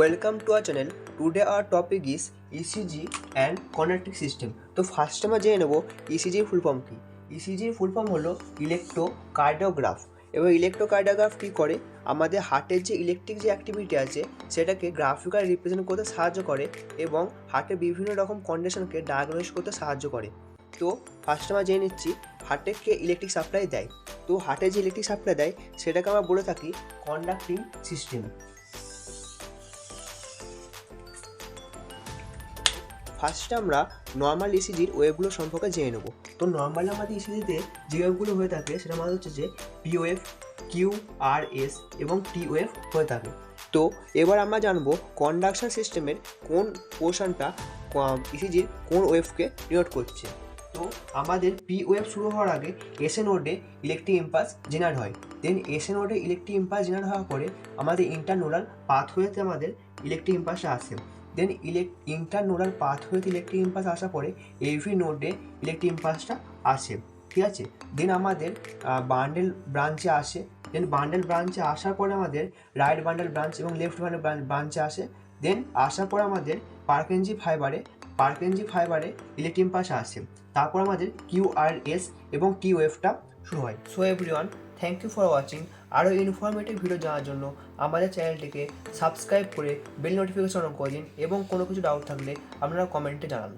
Welcome to our channel. Today our topic is ECG and connecting system. তো first আমরা জেনে নেব ECG full form কী। ECG full form হলো ইলেকট্রোকার্ডিওগ্রাফ। এবং ইলেকট্রোকার্ডিওগ্রাফ কী করে, আমাদের হার্টের যে ইলেকট্রিক যে অ্যাক্টিভিটি আছে সেটাকে গ্রাফিক্যাল রিপ্রেজেন্ট করতে সাহায্য করে এবং হার্টের বিভিন্ন রকম কন্ডিশনকে ডায়াগনোস করতে সাহায্য করে। তো ফার্স্ট আমরা জেনে নিচ্ছি হার্টে কে ইলেকট্রিক সাপ্লাই দেয়। তো হার্টে যে ইলেকট্রিক সাপ্লাই দেয় সেটাকে আমরা বলে থাকি কন্ডাক্টিং সিস্টেম। ফার্স্ট আমরা নর্মাল ইসিজির ওয়েভগুলো সম্পর্কে জেনে নেব। তো নর্মালি আমাদের ইসিজিতে যে ওয়েভগুলো হয়ে থাকে সেটা আমাদের হচ্ছে যে P wave, Q R S এবং টি ওয়েভ হয়ে থাকে। তো এবার আমরা জানবো কন্ডাকশন সিস্টেমের কোন পোর্শনটা ইসিজির কোন ওয়েভকে ডিনোট করছে। তো আমাদের পি ওয়েভ শুরু হওয়ার আগে এসএ নোডে ইলেকট্রিক ইম্পালস জেনারেট হয়। দেন এসএ নোডে ইলেকট্রিক ইম্পালস জেনারেট হওয়ার পরে আমাদের ইন্টারনোডাল পাথওয়েতে আমাদের ইলেকট্রিক ইম্পালসটা আসে। দেন ইন্টারনোডাল পাথওয়েতে ইলেকট্রিক ইম্পালস আসার পরে এভি নোডে ইলেকট্রিক ইম্পালসটা আসে, ঠিক আছে। দেন আমাদের বান্ডেল ব্রাঞ্চে আসে। দেন বান্ডেল ব্রাঞ্চে আসার পরে আমাদের রাইট বান্ডেল ব্রাঞ্চ এবং লেফট বান্ডেল ব্রাঞ্চে আসে। দেন আসার পর আমাদের পার্কেনজি ফাইবারে ইলেকট্রিক ইম্পালস আসে। তারপর আমাদের কিউআরএস এবং টি ওয়েভটা শুরু হয়। So everyone, thank you for watching. আরও ইনফরমেটিভ ভিডিও জানার জন্য আমাদের চ্যানেলটিকে সাবস্ক্রাইব করে বেল নোটিফিকেশন অন করে দিন এবং কোনো কিছু ডাউট থাকলে আপনারা কমেন্টে জানান।